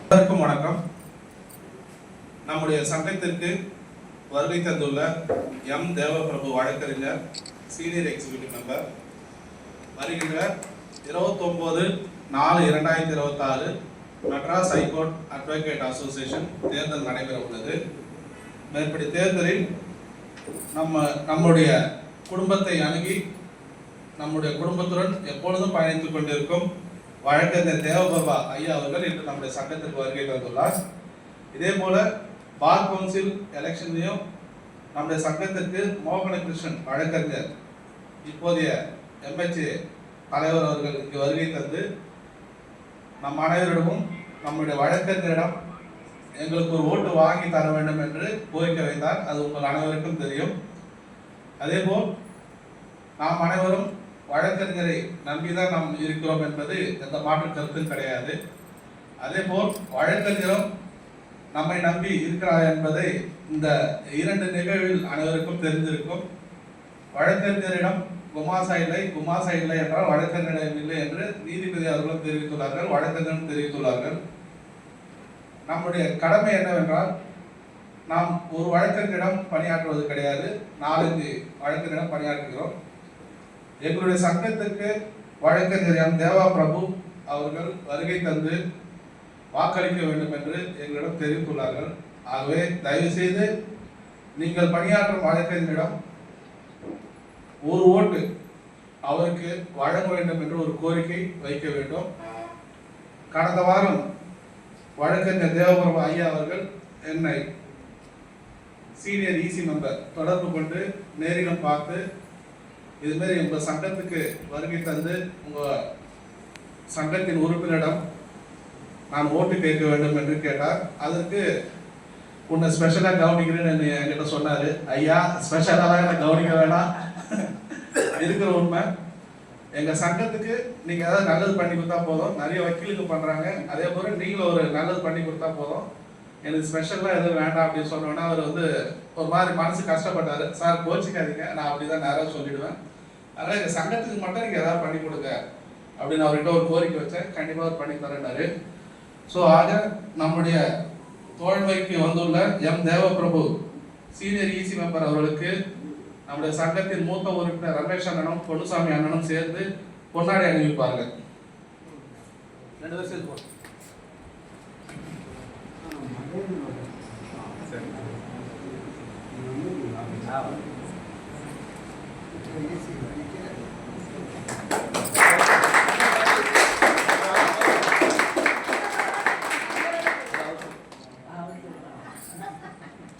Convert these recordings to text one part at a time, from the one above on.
அனைவருக்கும் வணக்கம். நம்முடைய சங்கத்திற்கு வருகை தந்துள்ள எம் தேவபிரபு வழக்கறிஞர் சீனியர் எக்ஸிகியூட்டிவ் மெம்பர் வருகின்ற 29/4/2026 மெட்ராஸ் ஹைகோர்ட் அட்வொகேட் அசோசியேஷன் தேர்தல் நடைபெற உள்ளது. மேற்படி தேர்தலில் நம்முடைய குடும்பத்தை அணுகி நம்முடைய குடும்பத்துடன் எப்பொழுதும் பயணித்துக் கொண்டிருக்கும் வழக்கறிஞர் தேவபிரபா ஐயா அவர்கள் இன்று நம்முடைய சங்கத்திற்கு வருகை தந்துள்ளார். இதே போல பார் கவுன்சில் எலெக்ஷன்லையும் நம்முடைய சங்கத்திற்கு மோகன கிருஷ்ணன் வழக்கறிஞர் இப்போதைய எம்எச்ஏ தலைவர் அவர்கள் இங்கு வருகை தந்து நம் அனைவரிடமும் நம்முடைய வழக்கறிஞரிடம் எங்களுக்கு ஒரு ஓட்டு வாங்கி தர வேண்டும் என்று கோரிக்கை வைத்தார். அது உங்கள் அனைவருக்கும் தெரியும். அதேபோல் நாம் அனைவரும் வழக்கறிஞரை நம்பிதான் நாம் இருக்கிறோம் என்பது எந்த மாற்று கருத்தும் கிடையாது. அதேபோல் வழக்கறிஞரும் நம்மை நம்பி இருக்கிறார் என்பதை இந்த 2 நிகழ்வில் அனைவருக்கும் தெரிந்திருக்கும். வழக்கறிஞரிடம் குமாசா இல்லை என்றால் வழக்கறிஞரிடம் இல்லை என்று நீதிபதி அவர்களும் தெரிவித்துள்ளார்கள், வழக்கறிஞரும் தெரிவித்துள்ளார்கள். நம்முடைய கடமை என்னவென்றால் நாம் ஒரு வழக்கறிஞரிடம் பணியாற்றுவது கிடையாது, 4-5 வழக்கறிஞரிடம் பணியாற்றுகிறோம். எங்களுடைய சங்கத்திற்கு வழக்கறிஞர் எம் தேவபிரபு அவர்கள் வருகை தந்து வாக்களிக்க வேண்டும் என்று எங்களிடம் தெரிவித்துள்ளார்கள். ஆகவே தயவு செய்து நீங்கள் பணியாற்றும் வழக்கறிஞரிடம் ஒரு ஓட்டு அவருக்கு வழங்க வேண்டும் என்று ஒரு கோரிக்கை வைக்க வேண்டும். கடந்த வாரம் வழக்கறிஞர் தேவபிரபு ஐயா அவர்கள் என்னை சீனியர் இசி மெம்பர் தொடர்பு கொண்டு நேரிலும் பார்த்து இதுமாரி உங்கள் சங்கத்துக்கு வருகை தந்து உங்கள் சங்கத்தின் உறுப்பினரிடம் நான் ஓட்டு கேட்க வேண்டும் என்று கேட்டார். அதற்கு உன்னை ஸ்பெஷலாக கவனிக்கிறேன்னு என்கிட்ட சொன்னார். ஐயா ஸ்பெஷலாக எனக்கு கவனிக்க வேணாம், இருக்கிற உண்மை எங்கள் சங்கத்துக்கு நீங்கள் ஏதாவது நல்லது பண்ணி கொடுத்தா போதும். நிறைய வக்கீலுக்கு பண்ணுறாங்க, அதே போல் நீங்களும் ஒரு நல்லது பண்ணி கொடுத்தா போதும், எனக்கு ஸ்பெஷலாக எதுவும் வேண்டாம் அப்படின்னு சொன்னோன்னா அவர் ஒரு மாதிரி மனசு கஷ்டப்பட்டார். சார் கோச்சிக்காதீங்க, நான் அப்படி தான் நேராக சொல்லிவிடுவேன், அதனால் எங்கள் சங்கத்துக்கு மட்டும் நீங்கள் எதாவது பண்ணி கொடுங்க அப்படின்னு அவர்கிட்ட ஒரு கோரிக்கை வச்சேன். கண்டிப்பாக அவர் பண்ணி தரேன்னாரு. ஸோ ஆக நம்முடைய தோழமைக்கு வந்துள்ள எம் தேவபிரபு சீனியர் இசி மெம்பர் அவர்களுக்கு நம்முடைய சங்கத்தின் மூத்த உறுப்பினர் ரமேஷ் அண்ணனும் பொன்னுசாமி அண்ணனும் சேர்ந்து பொன்னாடை அணிவிப்பார்கள். 2 பேர் சேர்ந்து போறோம்.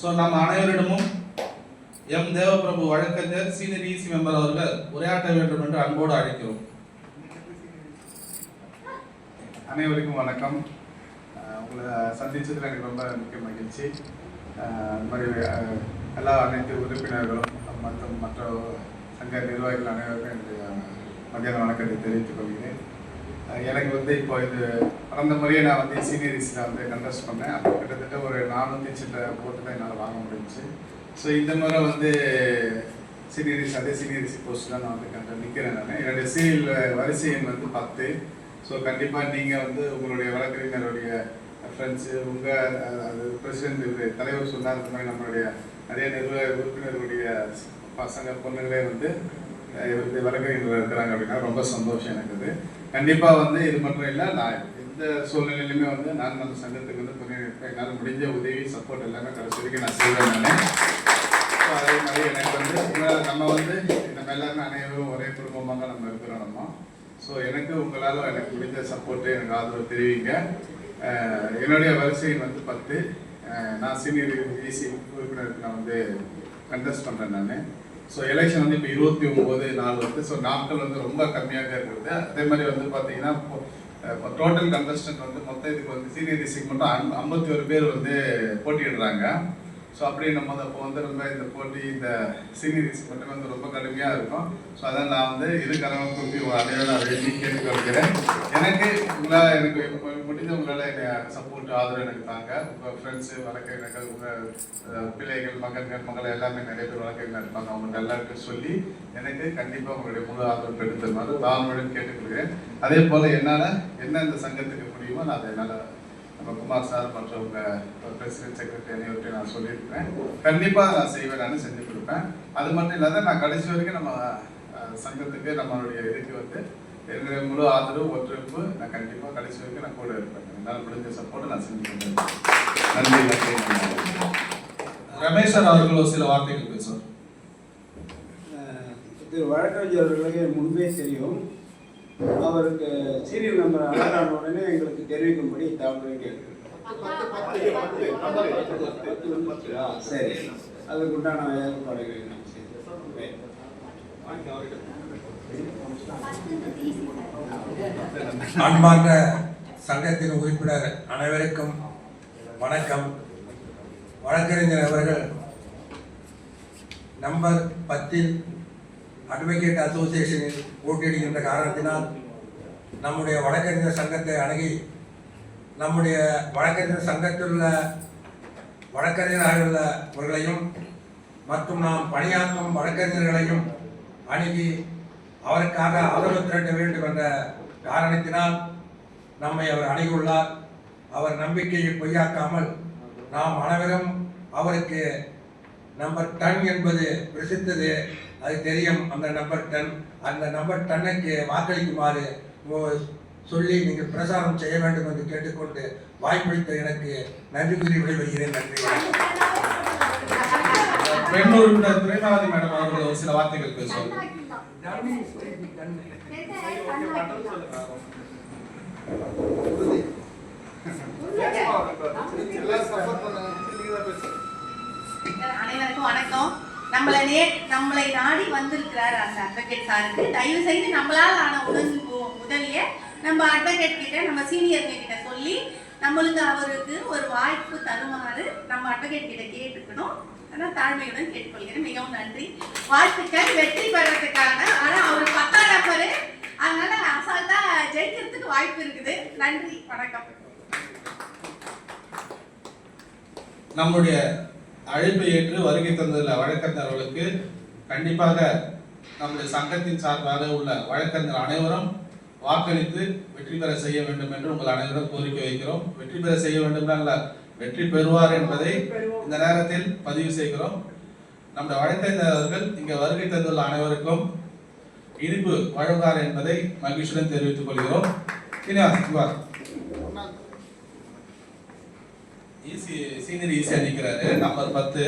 ஸோ நம்ம அனைவரிடமும் எம் தேவபிரபு வழக்கறிஞர் சீனியர் இசி மெம்பர் அவர்கள் உரையாற்ற வேண்டும் என்று அன்போடு அழைக்கிறோம். அனைவருக்கும் வணக்கம். உங்களை சந்திச்சதில் எனக்கு ரொம்ப முக்கிய மகிழ்ச்சி. இந்த மாதிரி அனைத்து உறுப்பினர்களும் மற்றும் மற்ற சங்க நிர்வாகிகள் அனைவருக்கும் என்னுடைய மத்தியான வணக்கத்தை தெரிவித்துக் கொள்கிறேன். எனக்கு இப்போ இது கடந்த முறையை நான் சீனியர் இசியில் கண்டஸ்ட் பண்ணேன். அப்போ கிட்டத்தட்ட ஒரு 400 சில ஓட்டு தான் என்னால் வாங்க முடிஞ்சிச்சு. ஸோ இந்த முறை சீனியர் இசி அதே சீனியர் இசி போஸ்ட் தான் நான் நிற்கிறேன். நான் என்னுடைய சீரியல் வரிசை எண் 10. ஸோ கண்டிப்பாக நீங்கள் உங்களுடைய வழக்கறிஞருடைய ஃப்ரெண்ட்ஸு உங்கள் அது பிரசிடென்ட் தலைவர் சொன்னார், இந்த மாதிரி நம்மளுடைய நிறைய நிர்வாக உறுப்பினர்களுடைய பசங்க பொண்ணுங்களே வழக்கறிஞர்கள் இருக்கிறாங்க அப்படின்னா ரொம்ப சந்தோஷம் எனக்கு. அது கண்டிப்பாக இது மட்டும் இல்லை, நான் எந்த சூழ்நிலையிலுமே நான் நம்ம சங்கத்துக்கு துணை நிற்பேன். என்னால் முடிஞ்ச உதவி சப்போர்ட் எல்லாமே கடைசி வரைக்கும் நான் செய்வேன். நான் அதே மாதிரி எனக்கு நம்ம நம்ம எல்லாருமே அனைவரும் ஒரே குடும்பமாக நம்ம இருக்கிறோம் நம்ம. ஸோ உங்களால் எனக்கு முடிஞ்ச சப்போர்ட்டு எனக்கு ஆதரவு தெரிவிங்க. என்னுடைய வரிசை 10. நான் சீனியர் இசி உறுப்பினருக்கு நான் கண்டெஸ்ட் பண்ணுறேன் நான். ஸோ எலெக்ஷன் இப்போ 29/4 வருது. ஸோ நாட்கள் ரொம்ப கம்மியாக இருக்கிறது. அதே மாதிரி பார்த்தீங்கன்னா இப்போ டோட்டல் கண்டஸ்டன்ட் மொத்தம் இதுக்கு சீனியர் இசிக்கு மட்டும் 51 பேர் போட்டியிடுறாங்க. ஸோ அப்படின்னும் போது அப்போ ரொம்ப இந்த போட்டி இந்த சீனியர் இசி மட்டும் ரொம்ப கடுமையாக இருக்கும். ஸோ அதான் நான் இதுக்கான குறிப்பி அனைவரும் நான் வேண்டி கேட்டுக்கொள்கிறேன். எனக்கு முடிஞ்ச உங்களால் என்னை சப்போர்ட் ஆதரவு எனக்கு தாங்க. உங்கள் ஃப்ரெண்ட்ஸு வழக்கறிஞர்கள் உங்கள் பிள்ளைகள் மகள் எல்லாமே நிறைய பேர் வழக்கறிஞர் இருப்பாங்க. அவங்களுக்கு எல்லாருக்கும் சொல்லி எனக்கு கண்டிப்பாக உங்களுடைய முழு ஆதரவு எடுத்துருமாறு தாழ்மையுடன் கேட்டுக்கொள்கிறேன். அதே போல் என்னால் என்ன இந்த சங்கத்துக்கு முடியுமோ நான் அதை என்னால் நம்ம குமார் சார் மற்றவங்க பிரசிடென்ட் செக்ரட்டரி அனைவர்கிட்ட நான் சொல்லியிருக்கேன். கண்டிப்பாக நான் செய்வேன், நான் செஞ்சு கொடுப்பேன். அது மட்டும் இல்லாத நான் கடைசி வரைக்கும் நம்ம சங்கத்துக்கு நம்மளுடைய இதுக்கு வந்து என்னுடைய முழு ஆதரவு ஒத்துழைப்பு நான் கண்டிப்பாக கடைசி வரைக்கும் நான் கூட இருப்பேன். என்னால் முடிஞ்ச சப்போர்ட்டை நான் செஞ்சு கொடுப்பேன். நன்றி. ரமேஷ் சார் அவர்கள் ஒரு சில வார்த்தைகள் பேசுவார். திரு வழக்கறிஞர் அவர்களுக்கு முன்பே தெரியும். அவருக்கு சீரியல் நம்பர் அலாரான உடனே எங்களுக்கு தெரிவிக்கும்படி தகவல் கேட்கிறேன். சரி, அதுக்கு உண்டான ஏற்பாடுகளை நாம் செய்தோம். அன்பார்ந்த சங்கத்தின் உறுப்பினர் அனைவருக்கும் வணக்கம். வழக்கறிஞர் அவர்கள் நம்பர் 10 அட்வொகேட் அசோசியேஷனில் போட்டியிடுகின்ற காரணத்தினால் நம்முடைய வழக்கறிஞர் சங்கத்தை அணுகி நம்முடைய வழக்கறிஞர் சங்கத்தில் உள்ள வழக்கறிஞர்களையும் மற்றும் நாம் பணியாற்றும் வழக்கறிஞர்களையும் அணுகி அவருக்காக ஆதரவு திரட்ட வேண்டும் என்ற காரணத்தினால் நம்மை அவர் அணுகியுள்ளார். அவர் நம்பிக்கையை பொய்யாக்காமல் நாம் அனைவரும் அவருக்கு நம்பர் 10 என்பது பிரசித்தது, அது தெரியும். அந்த நம்பர் 10, அந்த நம்பர் 10க்கு வாக்களிக்குமாறு சொல்லி நீங்கள் பிரசாரம் செய்ய வேண்டும் என்று கேட்டுக்கொண்டு வாய்ப்பளித்த எனக்கு நன்றி கூறி விடைபெறுகிறேன். நன்றி. பெண் உறுப்பினர் பிரேமாவதி மேடம் அவர்கள் ஒரு சில வார்த்தைகள் பேசுவார். அனைவருக்கும் வணக்கம். நம்மளை நாடி வந்திருக்கிறார் அந்த அட்வொகேட் சாருக்கு தயவு செய்து நம்மளால் ஆன உதவியை நம்ம அட்வொகேட் கிட்ட, நம்ம சீனியர் கிட்ட சொல்லி நம்மளுக்கு அவருக்கு ஒரு வாய்ப்பு தருமாறு நம்ம அட்வொகேட் கிட்ட கேட்டுக்கணும். ஆனால் தாழ்மையுடன் கேட்டுக்கொள்கிறேன். மிகவும் நன்றி. வாழ்த்துக்கள். வெற்றி பெறதுக்கான ஆனால் அவர் 10ஆம் நம்பரு, அதனால அசால்ட்டா ஜெயிக்கிறதுக்கு வாய்ப்பு இருக்குது. நன்றி, வணக்கம். நம்முடைய அழைப்பை ஏற்று வருகை தந்துள்ள வழக்கறிஞர்களுக்கு கண்டிப்பாக நம்முடைய சங்கத்தின் சார்பாக உள்ள வழக்கறிஞர் அனைவரும் வாக்களித்து வெற்றி பெற செய்ய வேண்டும் என்று உங்கள் அனைவரும் கோரிக்கை வைக்கிறோம். வெற்றி பெற செய்ய வேண்டும் அல்ல, வெற்றி பெறுவார் என்பதை இந்த நேரத்தில் பதிவு செய்கிறோம். நம்முடைய வழக்கறிஞர்கள் இங்கே வருகை தந்துள்ள அனைவருக்கும் இனிப்பு வழங்குவார் என்பதை மகிழ்ச்சியுடன் தெரிவித்துக் கொள்கிறோம். சீனியர் ஈஸியா நிற்கிறாரு. நம்பர் 10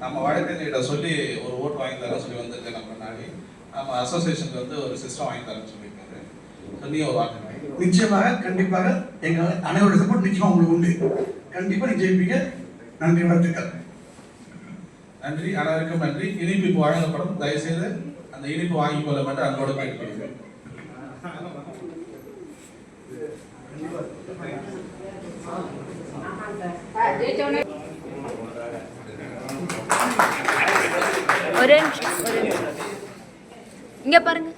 நம்ம வழக்கறிஞர்கிட்ட சொல்லி ஒரு ஓட்டு வாங்கி தரேன் சொல்லி வந்திருக்கு. நம்ம நாடி நம்ம அசோசியேஷனுக்கு வந்து ஒரு சிஸ்டம் வாங்கி தரேன்னு சொல்லியிருக்காரு. சொல்லி ஒரு வாக்கு நிச்சயமாக கண்டிப்பாக எங்கள் அனைவருடைய சப்போர்ட் நிச்சயமாக உங்களுக்கு உண்டு. கண்டிப்பாக நீ ஜெயிப்பீங்க. நன்றி, வாழ்த்துக்கள். நன்றி, அனைவருக்கும் நன்றி. இனிப்பு இப்போ வழங்கப்படும். தயவுசெய்து அந்த இனிப்பு வாங்கி கொள்ள மட்டும் அன்போடு கேட்டுக்கொள்கிறேன். ஒரு நிமிஷம் இங்க பாருங்க.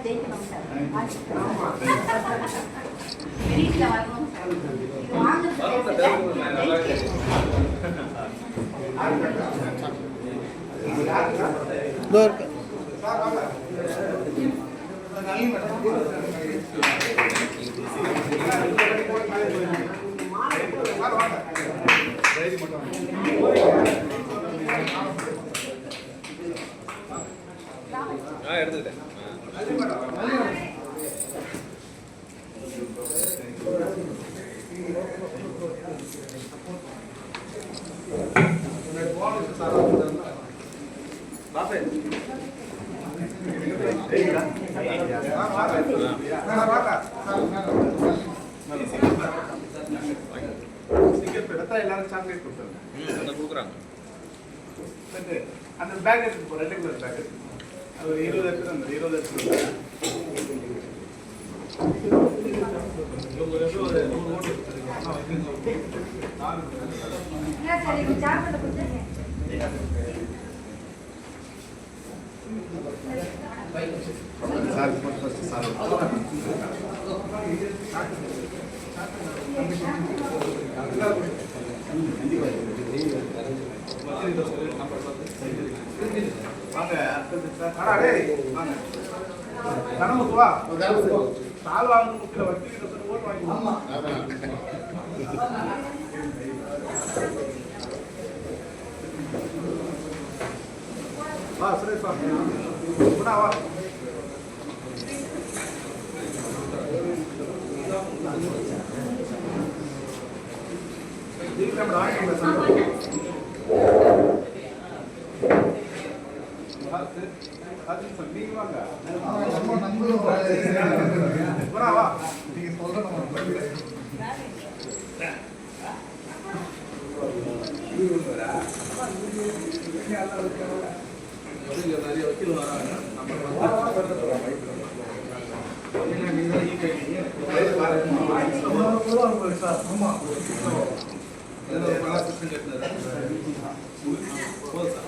ஜெயிக்கணும் சார். வெளியில வரணும் சார். இது வாங்க எல்லாரும் சாக்லேட் கொடுத்துருங்க. அந்த பேக் எடுத்து ரெட் கலர் பேக் எடுத்து அது ஒரு 20 எடுத்து அந்த 20 எடுத்து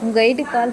உங்க கைடு கால்